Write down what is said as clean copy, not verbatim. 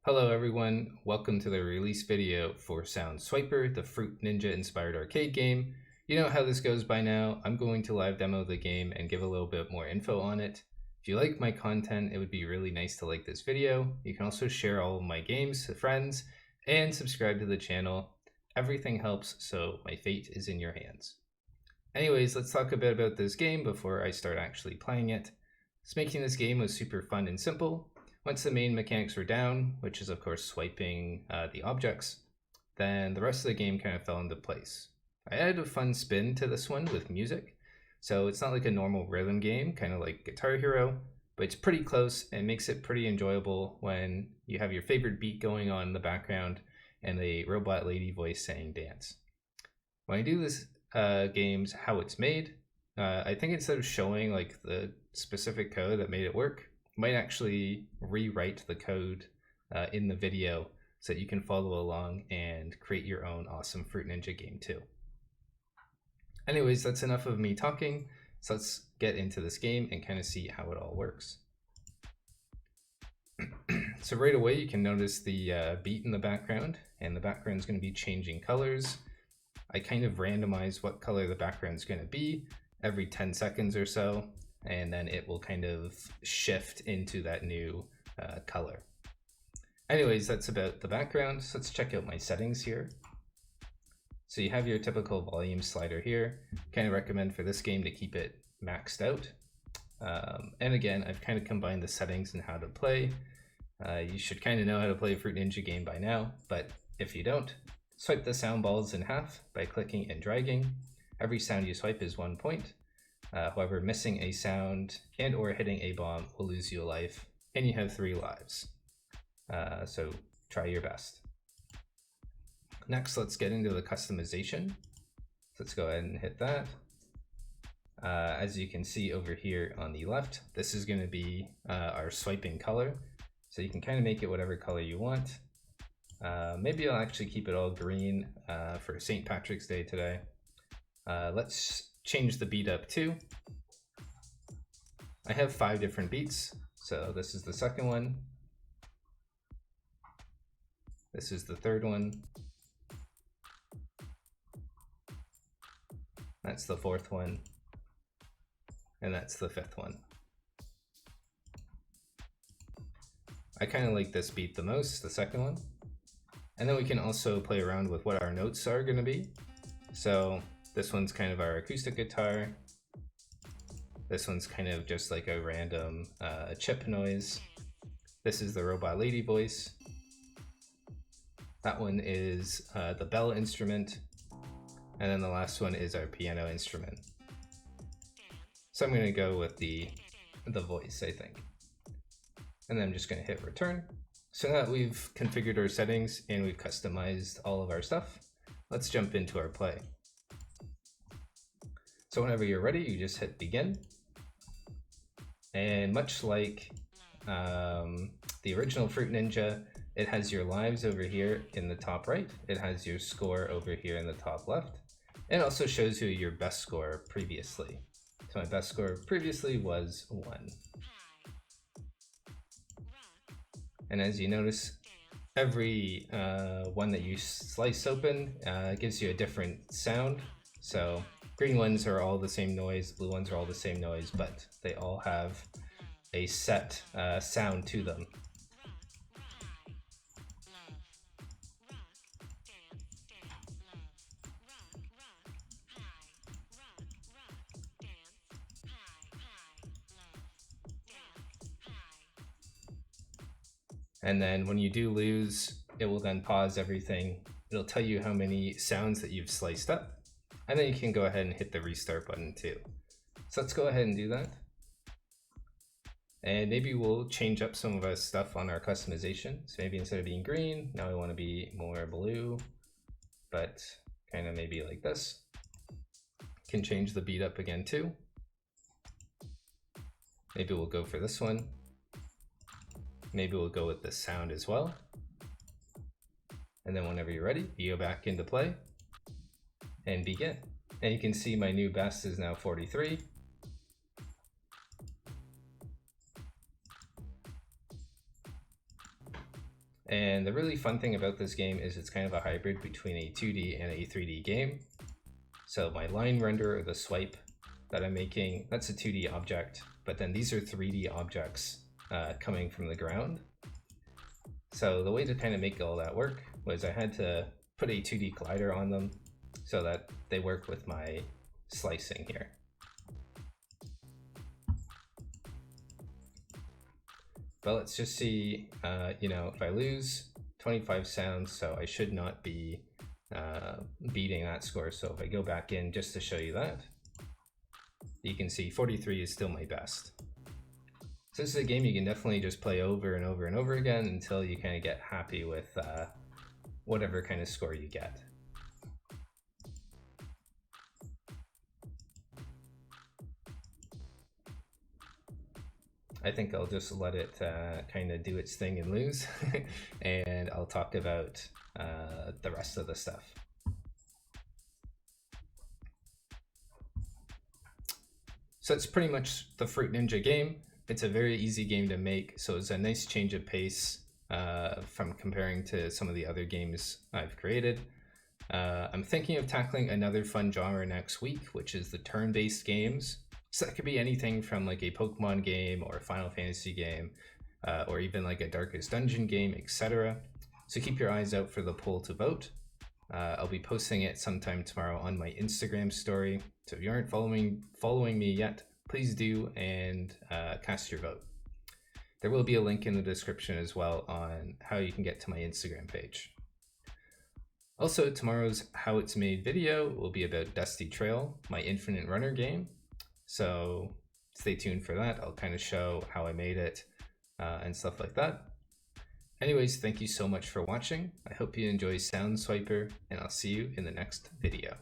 Hello everyone, welcome to the release video for Sound Swiper, the Fruit Ninja inspired arcade game. You know how this goes by now. I'm going to live demo the game and give a little bit more info on it. If you like my content, it would be really nice to like this video. You can also share all of my games to friends and subscribe to the channel. Everything helps, so my fate is in your hands. Anyways, let's talk a bit about this game before I start actually playing it. Making this game was super fun and simple. Once the main mechanics were down, which is of course swiping the objects, then the rest of the game kind of fell into place. I added a fun spin to this one with music. So it's not like a normal rhythm game, kind of like Guitar Hero, but it's pretty close and makes it pretty enjoyable when you have your favorite beat going on in the background and a robot lady voice saying dance. When I do this games how it's made, I think instead of showing like the specific code that made it work, might actually rewrite the code in the video so that you can follow along and create your own awesome Fruit Ninja game too. Anyways, that's enough of me talking, so let's get into this game and kind of see how it all works. So right away you can notice the beat in the background, and the background is going to be changing colors. I kind of randomize what color the background is going to be every 10 seconds or so, and then it will kind of shift into that new color. Anyways, that's about the background. So let's check out my settings here. So you have your typical volume slider here. Kind of recommend for this game to keep it maxed out. And again, I've kind of combined the settings and how to play. You should kind of know how to play a Fruit Ninja game by now, but if you don't, swipe the sound balls in half by clicking and dragging. Every sound you swipe is 1 point. However, missing a sound and or hitting a bomb will lose you a life, and you have 3 lives. So try your best. Next, let's get into the customization. Let's go ahead and hit that. As you can see over here on the left, this is going to be our swiping color. So you can kind of make it whatever color you want. Maybe I'll actually keep it all green for St. Patrick's Day today. Let's change the beat up too. I have 5 different beats. So this is the second one. This is the third one. That's the fourth one. And that's the fifth one. I kind of like this beat the most, the second one. And then we can also play around with what our notes are going to be. So this one's kind of our acoustic guitar. This one's kind of just like a random chip noise. This is the robot lady voice. That one is the bell instrument. And then the last one is our piano instrument. So I'm going to go with the voice, I think. And then I'm just going to hit return. So now that we've configured our settings and we've customized all of our stuff, let's jump into our play. So whenever you're ready, you just hit begin. And much like the original Fruit Ninja, it has your lives over here in the top right. It has your score over here in the top left. And it also shows you your best score previously. So my best score previously was 1. And as you notice, every one that you slice open gives you a different sound. So green ones are all the same noise, blue ones are all the same noise, but they all have a set sound to them. And then when you do lose, it will then pause everything. It'll tell you how many sounds that you've sliced up. And then you can go ahead and hit the restart button too. So let's go ahead and do that. And maybe we'll change up some of our stuff on our customization. So maybe instead of being green, now I want to be more blue, but kind of maybe like this. Can change the beat up again too. Maybe we'll go for this one. Maybe we'll go with the sound as well. And then whenever you're ready, you go back into play and begin. And you can see my new best is now 43. And the really fun thing about this game is it's kind of a hybrid between a 2D and a 3D game. So my line render, or the swipe that I'm making, that's a 2D object, but then these are 3D objects coming from the ground. So the way to kind of make all that work was I had to put a 2D collider on them so that they work with my slicing here. But let's just see, if I lose 25 sounds, so I should not be beating that score. So if I go back in just to show you that, you can see 43 is still my best. So this is a game you can definitely just play over and over and over again until you kind of get happy with whatever kind of score you get. I think I'll just let it kind of do its thing and lose, and I'll talk about the rest of the stuff. So it's pretty much the Fruit Ninja game. It's a very easy game to make, so it's a nice change of pace from comparing to some of the other games I've created. I'm thinking of tackling another fun genre next week, which is the turn-based games. So that could be anything from like a Pokemon game or a Final Fantasy game, or even like a Darkest Dungeon game, etc. So keep your eyes out for the poll to vote. I'll be posting it sometime tomorrow on my Instagram story. So if you aren't following me yet, please do, and cast your vote. There will be a link in the description as well on how you can get to my Instagram page. Also, tomorrow's How It's Made video will be about Dusty Trail, my Infinite Runner game. So stay tuned for that. I'll kind of show how I made it and stuff like that. Anyways, thank you so much for watching. I hope you enjoy Sound Swiper, and I'll see you in the next video.